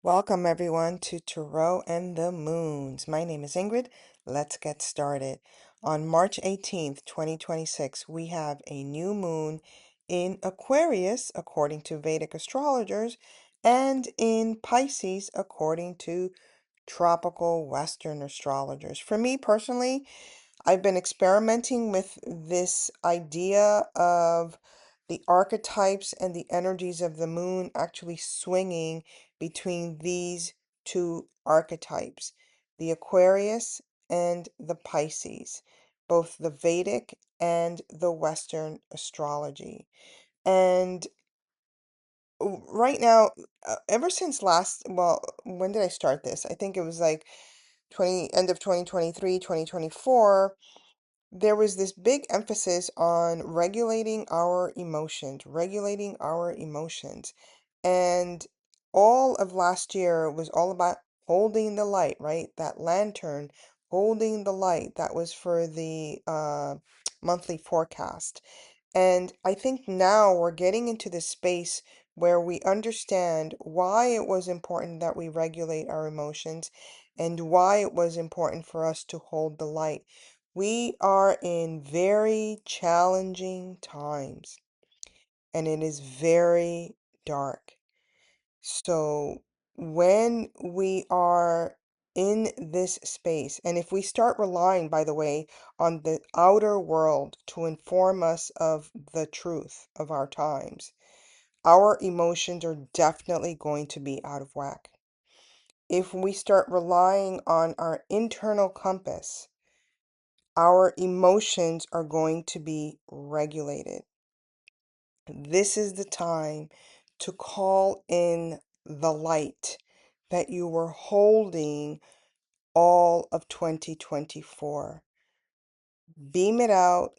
Welcome everyone to Tarot and the Moons. My name is Ingrid. Let's get started. On March 18th, 2026, we have a new moon in Aquarius, according to Vedic astrologers, and in Pisces, according to tropical Western astrologers. For me personally, I've been experimenting with this idea of the archetypes and the energies of the moon actually swinging between these two archetypes, the Aquarius and the Pisces, both the Vedic and the Western astrology. And right now, ever since when did I start this? I think it was like end of 2023, 2024. There was this big emphasis on regulating our emotions. And all of last year was all about holding the light, right? That lantern, holding the light. That was for the monthly forecast. And I think now we're getting into this space where we understand why it was important that we regulate our emotions and why it was important for us to hold the light. We are in very challenging times and it is very dark. So when we are in this space, and if we start relying, by the way, on the outer world to inform us of the truth of our times, our emotions are definitely going to be out of whack. If we start relying on our internal compass, our emotions are going to be regulated. This is the time to call in the light that you were holding all of 2024. Beam it out,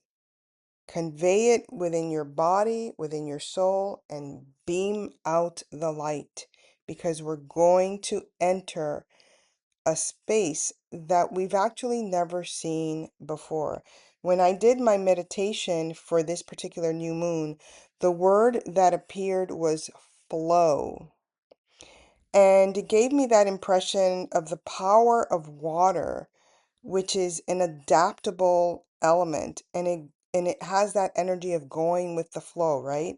convey it within your body, within your soul, and beam out the light because we're going to enter a space that we've actually never seen before. When I did my meditation for this particular new moon, the word that appeared was flow. And it gave me that impression of the power of water, which is an adaptable element, and it has that energy of going with the flow, right?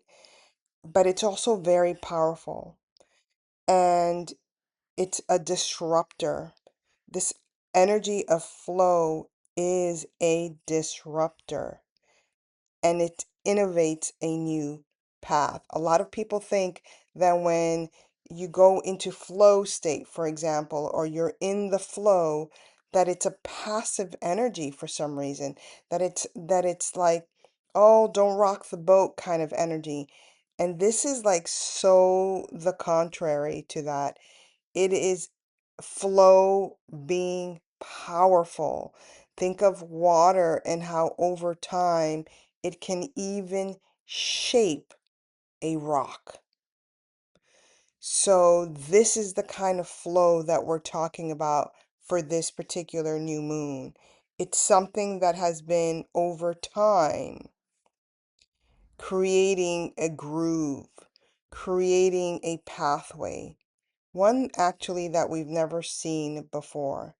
But it's also very powerful. And it's a disruptor. This energy of flow is a disruptor and it innovates a new path. A lot of people think that when you go into flow state, for example, or you're in the flow, that it's a passive energy for some reason, that it's like, oh, don't rock the boat kind of energy. And this is like so the contrary to that. It is flow being powerful. Think of water and how over time it can even shape a rock. So this is the kind of flow that we're talking about for this particular new moon. It's something that has been over time creating a groove, creating a pathway, one actually that we've never seen before.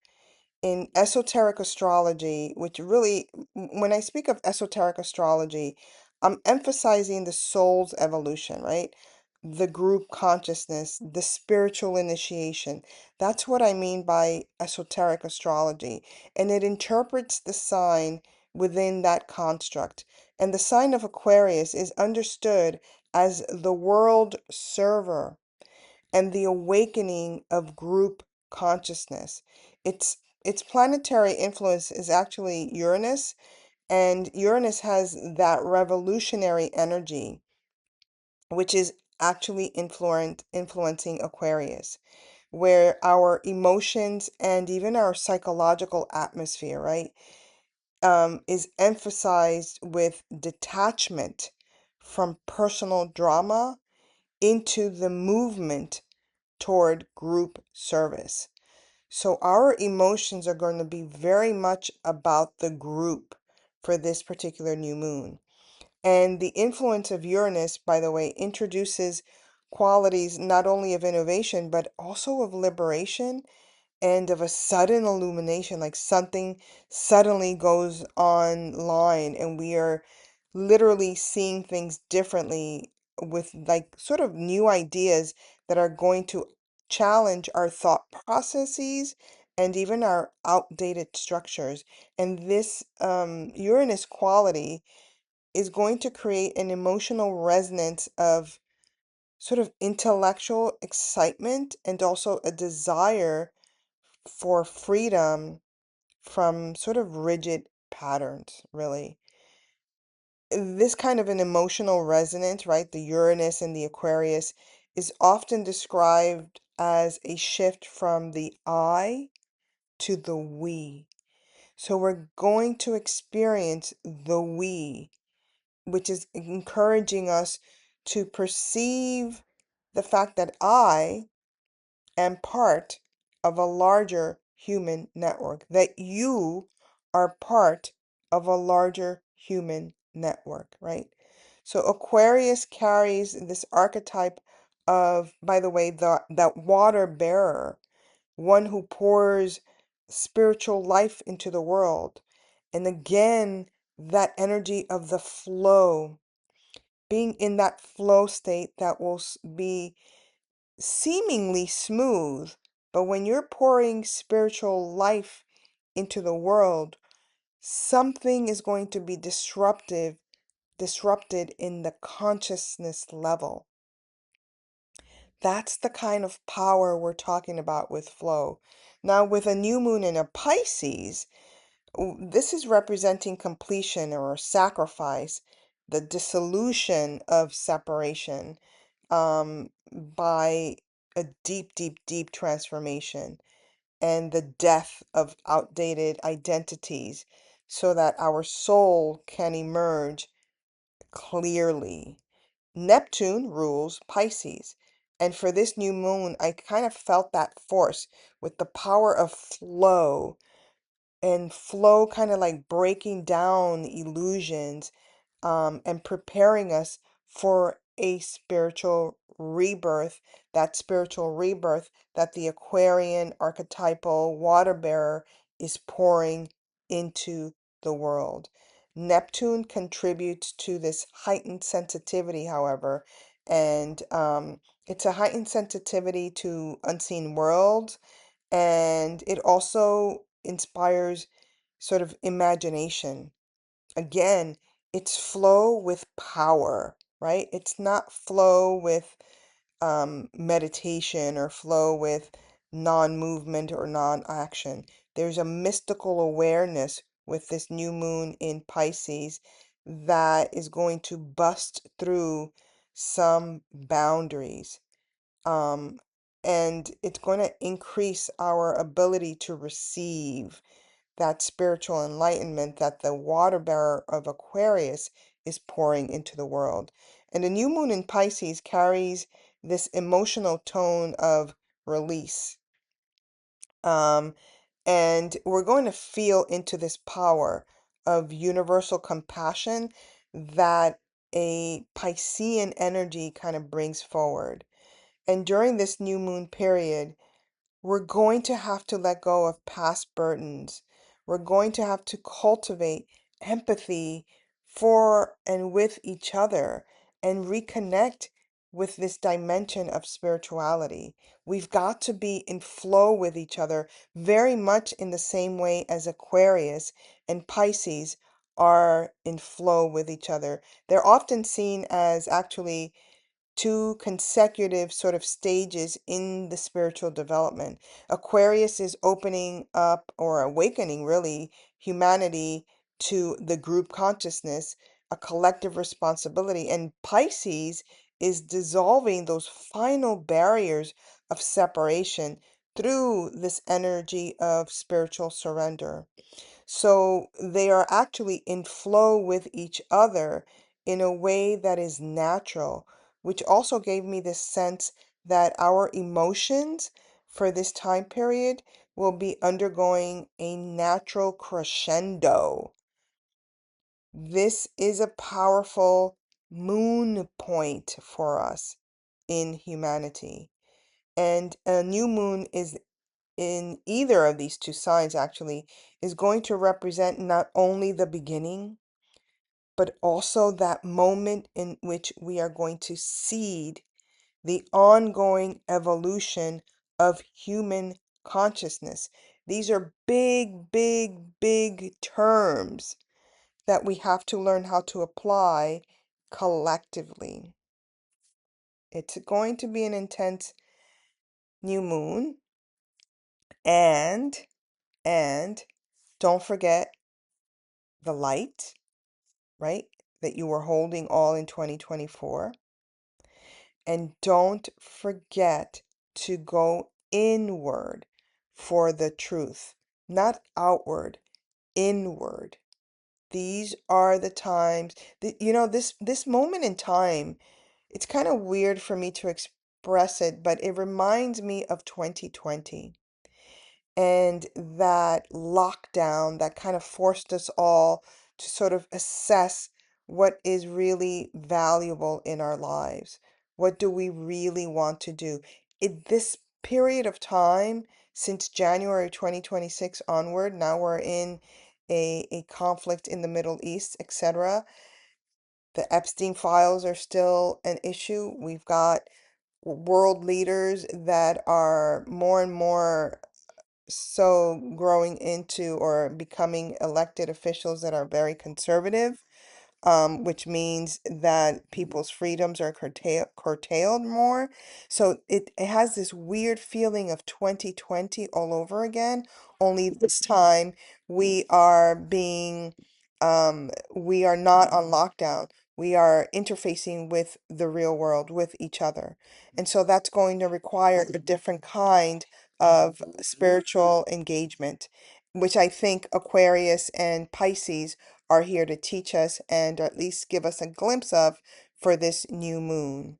In esoteric astrology, which really, when I speak of esoteric astrology, I'm emphasizing the soul's evolution, right? The group consciousness, the spiritual initiation. That's what I mean by esoteric astrology. And it interprets the sign within that construct. And the sign of Aquarius is understood as the world server and the awakening of group consciousness. Its planetary influence is actually Uranus, and Uranus has that revolutionary energy, which is actually influencing Aquarius, where our emotions and even our psychological atmosphere, right, is emphasized with detachment from personal drama into the movement toward group service. So our emotions are going to be very much about the group for this particular new moon. And the influence of Uranus, by the way, introduces qualities not only of innovation, but also of liberation and of a sudden illumination, like something suddenly goes online and we are literally seeing things differently with like sort of new ideas that are going to challenge our thought processes and even our outdated structures. And this Uranus quality is going to create an emotional resonance of sort of intellectual excitement and also a desire for freedom from sort of rigid patterns, really. This kind of an emotional resonance, right? The Uranus and the Aquarius is often described as a shift from the I to the we. So we're going to experience the we, which is encouraging us to perceive the fact that I am part of a larger human network, that you are part of a larger human network, right? So Aquarius carries this archetype of, by the way, that water bearer, one who pours spiritual life into the world. And again, that energy of the flow, being in that flow state that will be seemingly smooth, but when you're pouring spiritual life into the world, something is going to be disrupted in the consciousness level. That's the kind of power we're talking about with flow. Now, with a new moon in a Pisces, this is representing completion or sacrifice, the dissolution of separation by a deep, deep, deep transformation and the death of outdated identities so that our soul can emerge clearly. Neptune rules Pisces. And for this new moon, I kind of felt that force with the power of flow and flow kind of like breaking down illusions and preparing us for a spiritual rebirth, that spiritual rebirth that the Aquarian archetypal water bearer is pouring into the world. Neptune contributes to this heightened sensitivity, however, and it's a heightened sensitivity to unseen worlds, and it also inspires sort of imagination. Again, it's flow with power, right? It's not flow with meditation or flow with non-movement or non-action. There's a mystical awareness with this new moon in Pisces that is going to bust through some boundaries. Um, and it's going to increase our ability to receive that spiritual enlightenment that the water bearer of Aquarius is pouring into the world. And the new moon in Pisces carries this emotional tone of release. Um, and we're going to feel into this power of universal compassion that a Piscean energy kind of brings forward. And during this new moon period, we're going to have to let go of past burdens. We're going to have to cultivate empathy for and with each other and reconnect with this dimension of spirituality. We've got to be in flow with each other, very much in the same way as Aquarius and Pisces are in flow with each other. They're often seen as actually two consecutive sort of stages in the spiritual development. Aquarius is opening up or awakening, really, humanity to the group consciousness, a collective responsibility. And Pisces is dissolving those final barriers of separation through this energy of spiritual surrender. So they are actually in flow with each other in a way that is natural, which also gave me this sense that our emotions for this time period will be undergoing a natural crescendo. This is a powerful moon point for us in humanity. And a new moon is in either of these two signs actually is going to represent not only the beginning, but also that moment in which we are going to seed the ongoing evolution of human consciousness. These are big, big, big terms that we have to learn how to apply collectively. It's going to be an intense new moon, and and don't forget the light, right? That you were holding all in 2024. And don't forget to go inward for the truth, not outward, inward. These are the times that, this moment in time, it's kind of weird for me to express it, but it reminds me of 2020 and that lockdown that kind of forced us all to sort of assess what is really valuable in our lives. What do we really want to do? In this period of time, since January 2026 onward, now we're in a conflict in the Middle East, etc. The Epstein files are still an issue. We've got world leaders that are more and more so growing into or becoming elected officials that are very conservative, which means that people's freedoms are curtailed more. So it has this weird feeling of 2020 all over again, only this time we are not on lockdown. We are interfacing with the real world, with each other. And so that's going to require a different kind of spiritual engagement, which I think Aquarius and Pisces are here to teach us and at least give us a glimpse of for this new moon.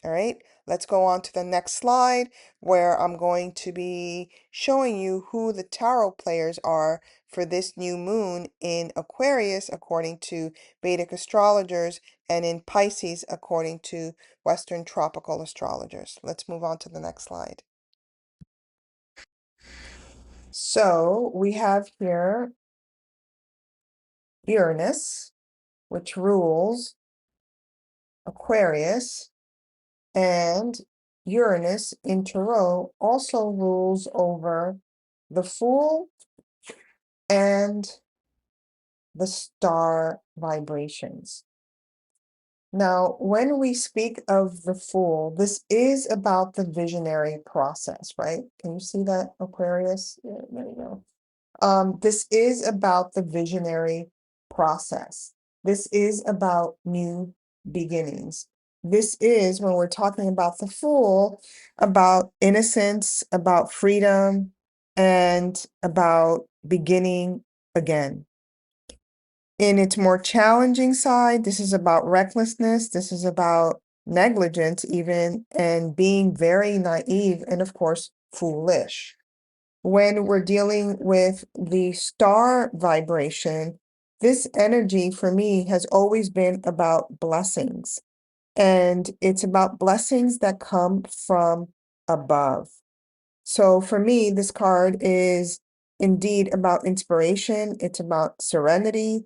All right, let's go on to the next slide where I'm going to be showing you who the tarot players are for this new moon in Aquarius according to Vedic astrologers and in Pisces according to Western tropical astrologers. Let's move on to the next slide. So we have here Uranus, which rules Aquarius, and Uranus in Tarot also rules over the Fool and the star vibrations. Now, when we speak of the Fool, this is about the visionary process, right? Can you see that, Aquarius? Yeah, there you go. This is about the visionary process. This is about new beginnings. This is when we're talking about the Fool, about innocence, about freedom, and about beginning again. In its more challenging side, this is about recklessness. This is about negligence, even, and being very naive and, of course, foolish. When we're dealing with the star vibration, this energy for me has always been about blessings. And it's about blessings that come from above. So for me, this card is indeed about inspiration. It's about serenity.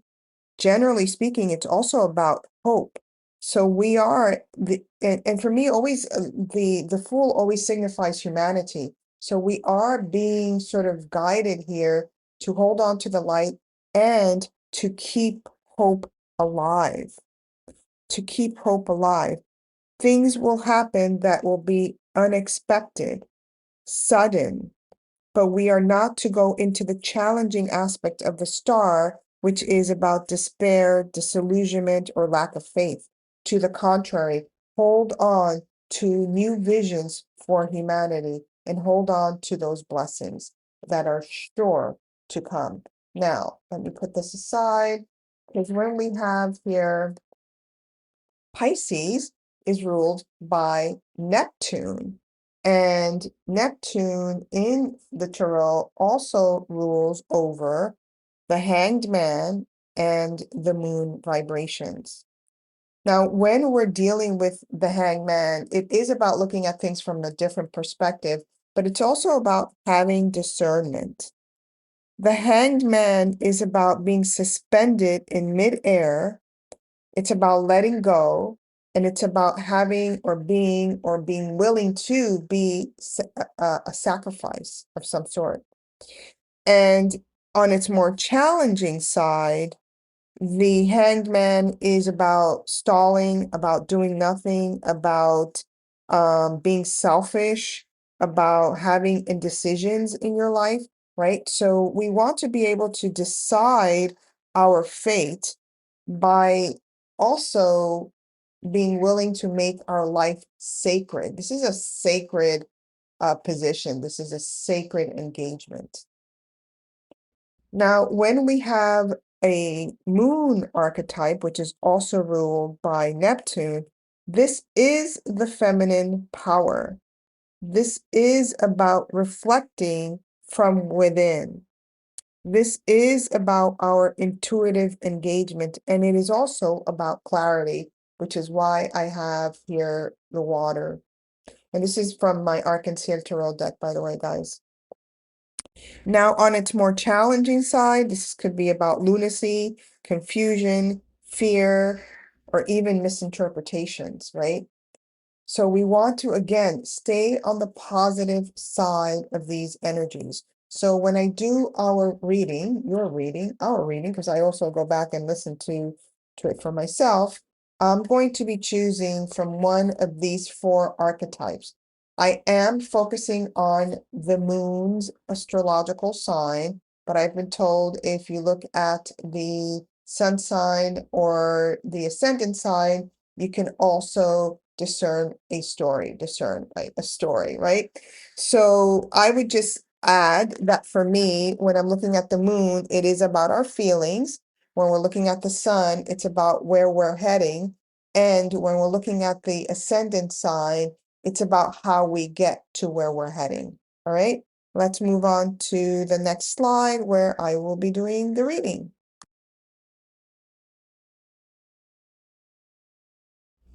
Generally speaking, it's also about hope. So we are and for me, always the Fool always signifies humanity. So we are being sort of guided here to hold on to the light and to keep hope alive. To keep hope alive. Things will happen that will be unexpected, sudden, but we are not to go into the challenging aspect of the star, which is about despair, disillusionment, or lack of faith. To the contrary, hold on to new visions for humanity and hold on to those blessings that are sure to come. Now, let me put this aside because when we have here Pisces is ruled by Neptune. And Neptune in the Tarot also rules over the Hanged Man and the moon vibrations. Now, when we're dealing with the hangman, it is about looking at things from a different perspective, but it's also about having discernment. The hanged man is about being suspended in midair. It's about letting go, and it's about having or being willing to be a sacrifice of some sort. And on its more challenging side, the hanged man is about stalling, about doing nothing, about being selfish, about having indecisions in your life, right? So we want to be able to decide our fate by also being willing to make our life sacred. This is a sacred position. This is a sacred engagement. Now, when we have a moon archetype, which is also ruled by Neptune, this is the feminine power. This is about reflecting from within. This is about our intuitive engagement, and it is also about clarity, which is why I have here the water. And this is from my Arc-en-Ciel Tarot deck, by the way, guys. Now, on its more challenging side, this could be about lunacy, confusion, fear, or even misinterpretations, right? So we want to, again, stay on the positive side of these energies. So when I do our reading, our reading, because I also go back and listen to it for myself, I'm going to be choosing from one of these four archetypes. I am focusing on the moon's astrological sign, but I've been told if you look at the sun sign or the ascendant sign, you can also discern a story, right, a story, right? So I would just add that for me, when I'm looking at the moon, it is about our feelings. When we're looking at the sun, it's about where we're heading. And when we're looking at the ascendant sign, it's about how we get to where we're heading. All right, let's move on to the next slide where I will be doing the reading.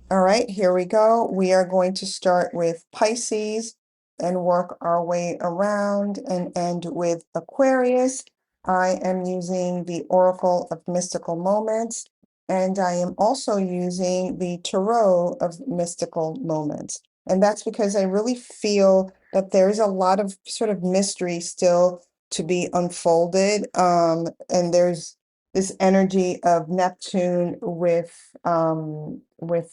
All right, here we go. We are going to start with Pisces and work our way around and end with Aquarius. I am using the Oracle of Mystical Moments, and I am also using the Tarot of Mystical Moments. And that's because I really feel that there's a lot of sort of mystery still to be unfolded. And there's this energy of Neptune with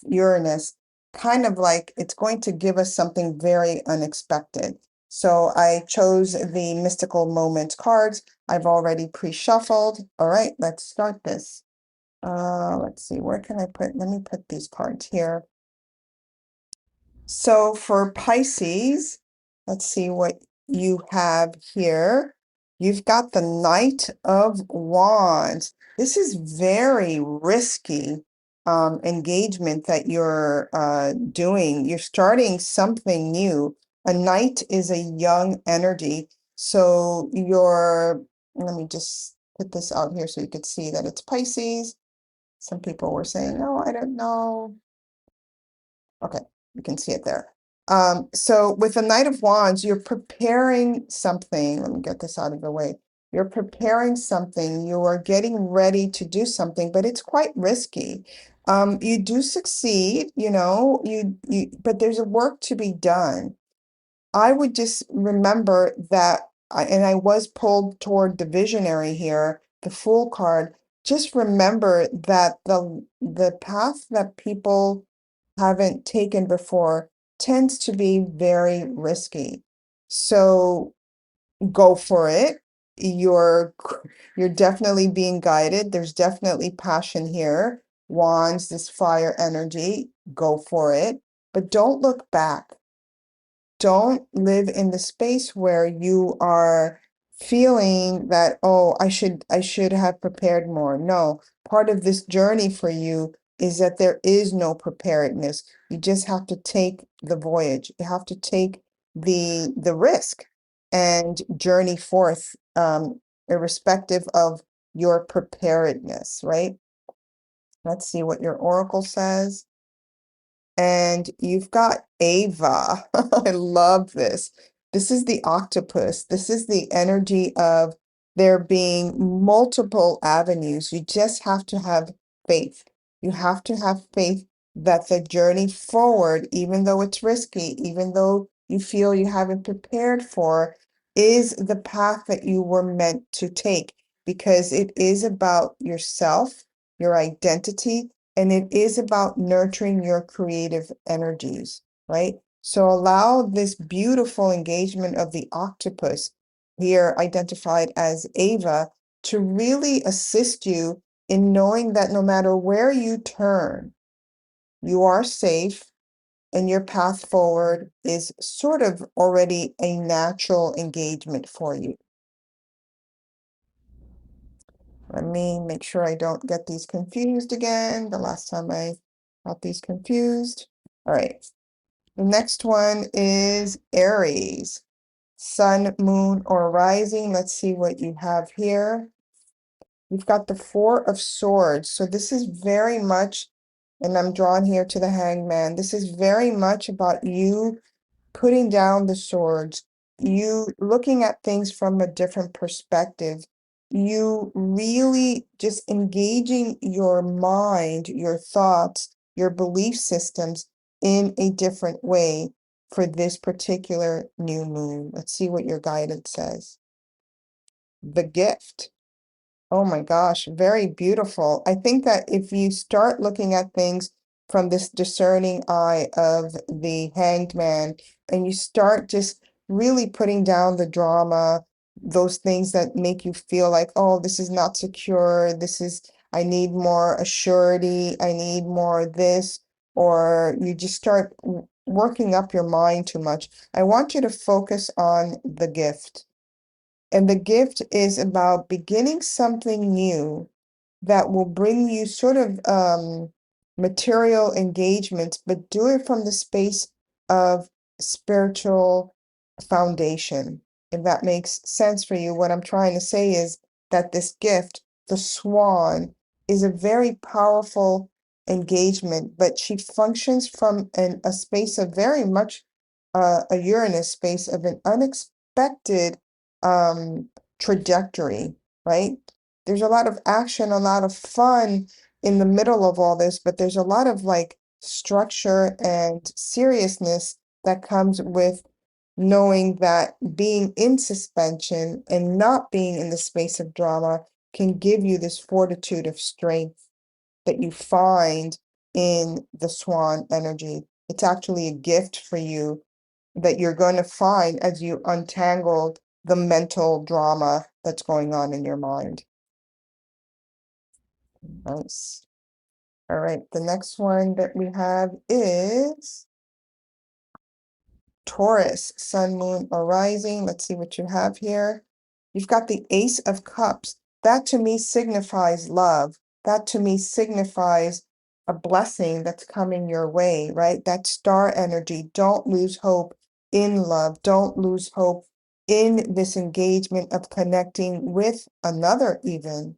Uranus, kind of like it's going to give us something very unexpected. So I chose the Mystical Moments cards. I've already pre-shuffled. All right, let's start this. Let's see, where can I put, let me put these cards here. So for Pisces, let's see what you have here. You've got the Knight of Wands. This is very risky engagement that you're doing. You're starting something new. A knight is a young energy. So let me just put this out here so you could see that it's Pisces. Some people were saying, oh, I don't know. Okay, you can see it there. So with the Knight of Wands, you're preparing something. Let me get this out of the way. You're preparing something. You are getting ready to do something, but it's quite risky. You do succeed, but there's a work to be done. I would just remember that, and I was pulled toward the visionary here, the Fool card. Just remember that the path that people haven't taken before tends to be very risky. So go for it. You're you're definitely being guided. There's definitely passion here. Wands, this fire energy, go for it. But don't look back. Don't live in the space where you are feeling that, oh, I should have prepared more. No, part of this journey for you is that there is no preparedness. You just have to take the voyage. You have to take the risk and journey forth, irrespective of your preparedness, right? Let's see what your oracle says. And you've got Ava. I love this. This is the octopus. This is the energy of there being multiple avenues. You just have to have faith. You have to have faith that the journey forward, even though it's risky, even though you feel you haven't prepared for, is the path that you were meant to take, because it is about yourself, your identity, and it is about nurturing your creative energies, right? So allow this beautiful engagement of the octopus, here identified as Ava, to really assist you in knowing that no matter where you turn, you are safe and your path forward is sort of already a natural engagement for you. Let me make sure I don't get these confused again. The last time I got these confused. All right. The next one is Aries. Sun, moon, or rising. Let's see what you have here. You've got the Four of Swords. So this is very much, and I'm drawn here to the Hangman. This is very much about you putting down the swords, you looking at things from a different perspective, you really just engaging your mind, your thoughts, your belief systems in a different way for this particular new moon. Let's see what your guidance says. The gift. Oh my gosh, very beautiful. I think that if you start looking at things from this discerning eye of the Hanged Man, and you start just really putting down the drama, those things that make you feel like, oh, this is not secure, I need more assurity, I need more this, or you just start working up your mind too much. I want you to focus on the gift. And the gift is about beginning something new that will bring you sort of material engagements, but do it from the space of spiritual foundation. If that makes sense for you, what I'm trying to say is that this gift, the swan, is a very powerful engagement, but she functions from a space of very much a Uranus space of an unexpected trajectory, right? There's a lot of action, a lot of fun in the middle of all this, but there's a lot of like structure and seriousness that comes with knowing that being in suspension and not being in the space of drama can give you this fortitude of strength that you find in the swan energy. It's actually a gift for you that you're going to find as you untangle the mental drama that's going on in your mind. Nice. All right, the next one that we have is Taurus, sun, moon, or rising. Let's see what you have here. You've got the Ace of Cups. That to me signifies love. That to me signifies a blessing that's coming your way, right? That star energy. Don't lose hope in love. Don't lose hope in this engagement of connecting with another even.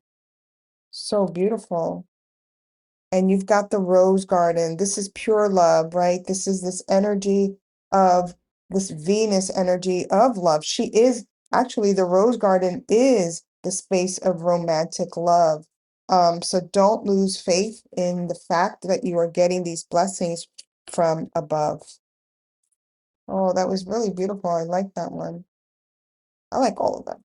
So beautiful. And you've got the rose garden. This is pure love, right? This is this energy of this Venus energy of love. She is actually, the rose garden is the space of romantic love. So don't lose faith in the fact that you are getting these blessings from above. Oh, that was really beautiful. I like that one. I like all of them.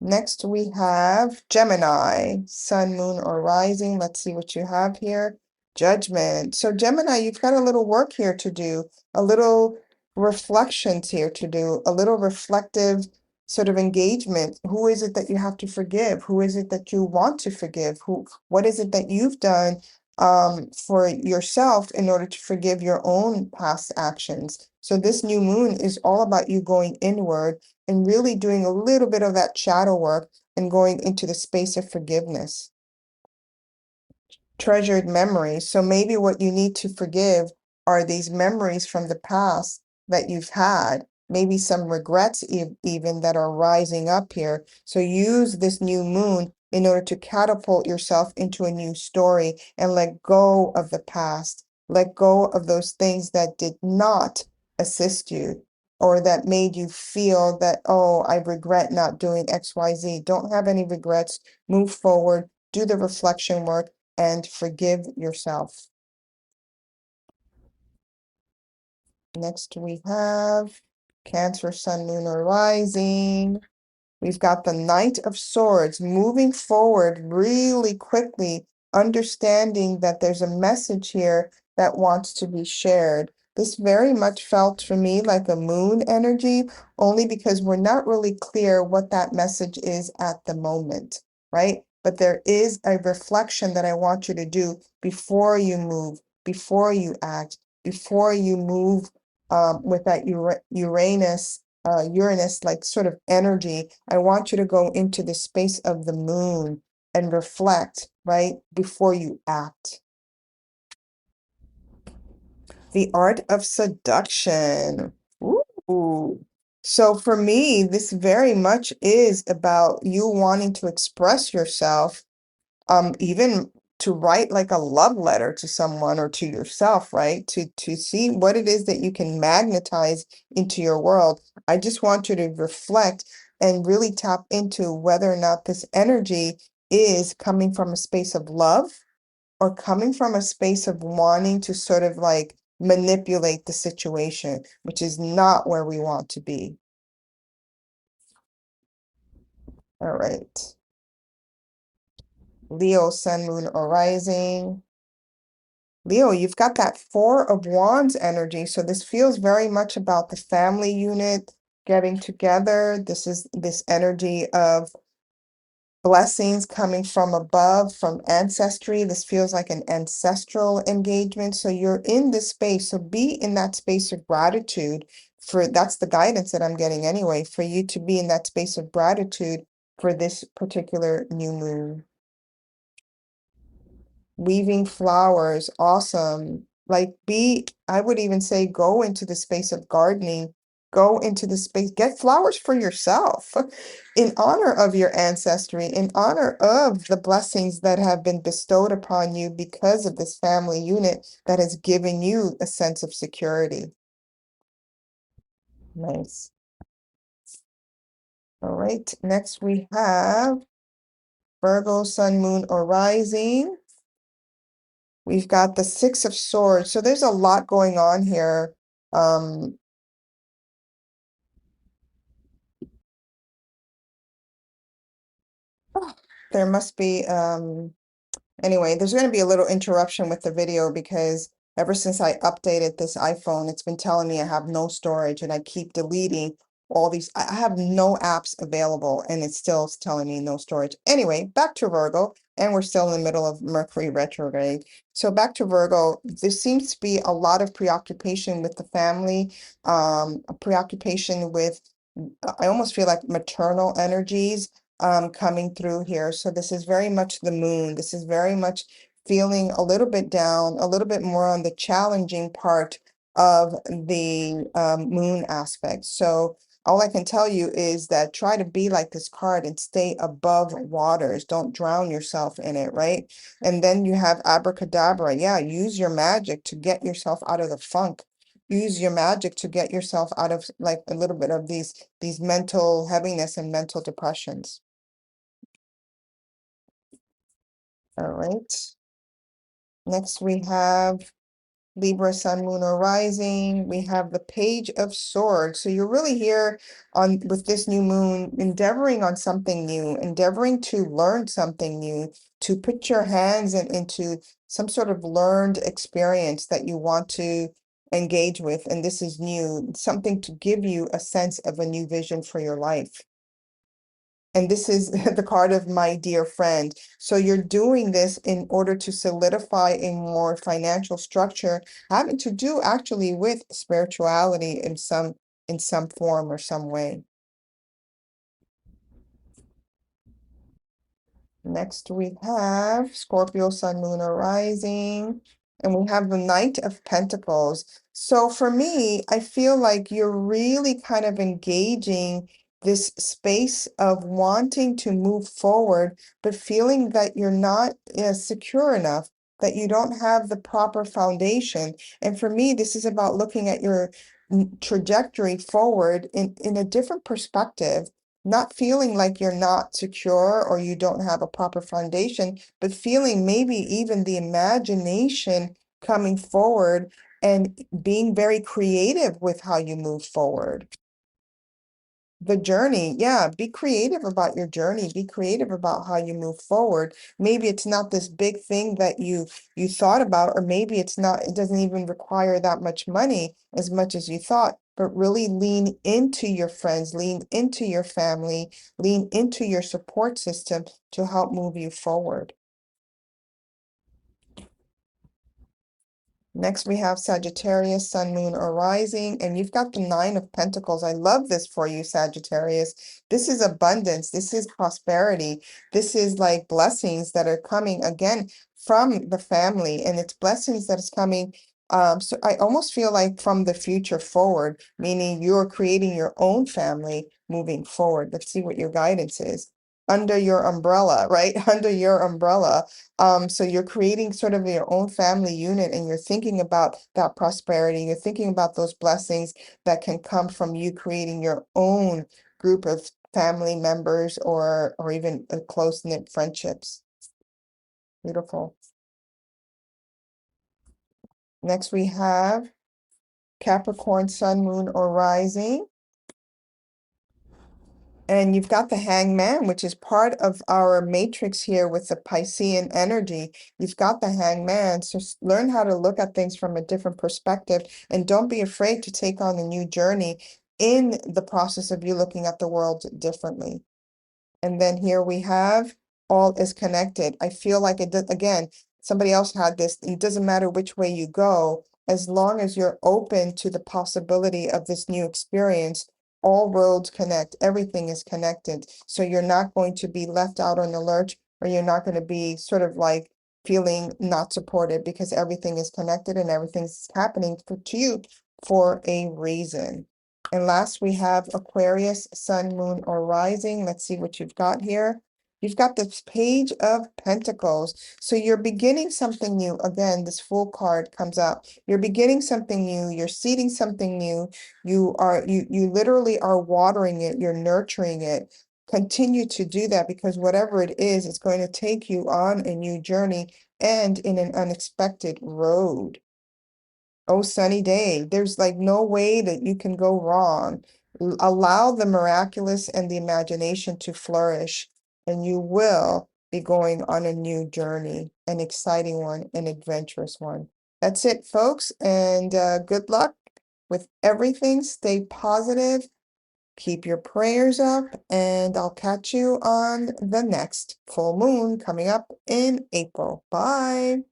Next, we have Gemini, sun, moon, or rising. Let's see what you have here. Judgment. So Gemini, you've got a little work here to do, a little reflections here to do, a little reflective sort of engagement. Who is it that you have to forgive? Who is it that you want to forgive? What is it that you've done for yourself in order to forgive your own past actions? So this new moon is all about you going inward and really doing a little bit of that shadow work and going into the space of forgiveness. Treasured memories. So maybe what you need to forgive are these memories from the past that you've had, maybe some regrets even that are rising up here. So use this new moon in order to catapult yourself into a new story and let go of the past. Let go of those things that did not assist you or that made you feel that, oh, I regret not doing XYZ. Don't have any regrets. Move forward, do the reflection work, and forgive yourself. Next, we have Cancer, Sun, Moon, or Rising. We've got the Knight of Swords moving forward really quickly, understanding that there's a message here that wants to be shared. This very much felt for me like a moon energy, only because we're not really clear what that message is at the moment, right? But there is a reflection that I want you to do before you move, before you act, before you move with that Uranus like sort of energy. I want you to go into the space of the moon and reflect, right, before you act. The art of seduction. Ooh. So for me, this very much is about you wanting to express yourself, even to write like a love letter to someone or to yourself, right? To see what it is that you can magnetize into your world. I just want you to reflect and really tap into whether or not this energy is coming from a space of love or coming from a space of wanting to sort of like manipulate the situation, which is not where we want to be. All right. Leo, Sun, Moon, or Rising. Leo, you've got that Four of Wands energy. So this feels very much about the family unit getting together. This is this energy of blessings coming from above, from ancestry. This feels like an ancestral engagement. So you're in this space. So be in that space of gratitude for that's the guidance that I'm getting anyway, for you to be in that space of gratitude for this particular new moon. Weaving flowers, awesome. Like I would even say go into the space of gardening, go into the space, get flowers for yourself in honor of your ancestry, in honor of the blessings that have been bestowed upon you because of this family unit that has given you a sense of security. Nice. All right, next we have Virgo, Sun, Moon, or Rising. We've got the Six of Swords. So there's a lot going on here. Um, there must be, anyway, there's going to be a little interruption with the video because ever since I updated this iPhone, it's been telling me I have no storage and I keep deleting all these. I have no apps available and it's still telling me no storage. Anyway, back to Virgo, and we're still in the middle of Mercury retrograde. So back to Virgo, there seems to be a lot of preoccupation with the family, a preoccupation with, I almost feel like maternal energies coming through here. So this is very much the moon. This is very much feeling a little bit down, a little bit more on the challenging part of the moon aspect. So all I can tell you is that try to be like this card and stay above waters. Don't drown yourself in it, right? And then you have abracadabra. Yeah, use your magic to get yourself out of the funk. Use your magic to get yourself out of like a little bit of these mental heaviness and mental depressions. All right. Next we have Libra, Sun, Moon, or Rising. We have the Page of Swords. So you're really here on with this new moon, endeavoring on something new, endeavoring to learn something new, to put your hands into some sort of learned experience that you want to engage with. And this is new, something to give you a sense of a new vision for your life. And this is the card of my dear friend. So you're doing this in order to solidify a more financial structure, having to do actually with spirituality in some form or some way. Next we have Scorpio, Sun, Moon, or Rising. And we have the Knight of Pentacles. So for me, I feel like you're really kind of engaging this space of wanting to move forward, but feeling that you're not secure enough, that you don't have the proper foundation. And for me, this is about looking at your trajectory forward in a different perspective, not feeling like you're not secure or you don't have a proper foundation, but feeling maybe even the imagination coming forward and being very creative with how you move forward. The journey, yeah, be creative about your journey, be creative about how you move forward. Maybe it's not this big thing that you thought about, or maybe it's not, it doesn't even require that much money as much as you thought, but really lean into your friends, lean into your family, lean into your support system to help move you forward. Next, we have Sagittarius, Sun, Moon, or Rising, and you've got the Nine of Pentacles. I love this for you, Sagittarius. This is abundance. This is prosperity. This is like blessings that are coming again from the family, and it's blessings that is coming. So I almost feel like from the future forward, meaning you're creating your own family moving forward. Let's see what your guidance is. Under your umbrella, right? Under your umbrella. So you're creating sort of your own family unit and you're thinking about that prosperity. You're thinking about those blessings that can come from you creating your own group of family members or even close-knit friendships. Beautiful. Next we have Capricorn, Sun, Moon, or Rising. And you've got the Hangman, which is part of our matrix here with the Piscean energy. You've got the Hangman, so learn how to look at things from a different perspective, and don't be afraid to take on a new journey in the process of you looking at the world differently. And then here we have all is connected. I feel like it does, again, somebody else had this. It doesn't matter which way you go, as long as you're open to the possibility of this new experience, all roads connect, everything is connected. So you're not going to be left out on the lurch, or you're not going to be sort of like feeling not supported, because everything is connected and everything's happening to you for a reason. And last we have Aquarius, Sun, Moon, or Rising. Let's see what you've got here. You've got this Page of Pentacles. So you're beginning something new. Again, this Fool card comes out. You're beginning something new. You're seeding something new. You literally are watering it. You're nurturing it. Continue to do that, because whatever it is, it's going to take you on a new journey and in an unexpected road. Oh, sunny day. There's like no way that you can go wrong. Allow the miraculous and the imagination to flourish, and you will be going on a new journey, an exciting one, an adventurous one. That's it, folks, and good luck with everything. Stay positive, keep your prayers up, and I'll catch you on the next full moon coming up in April. Bye.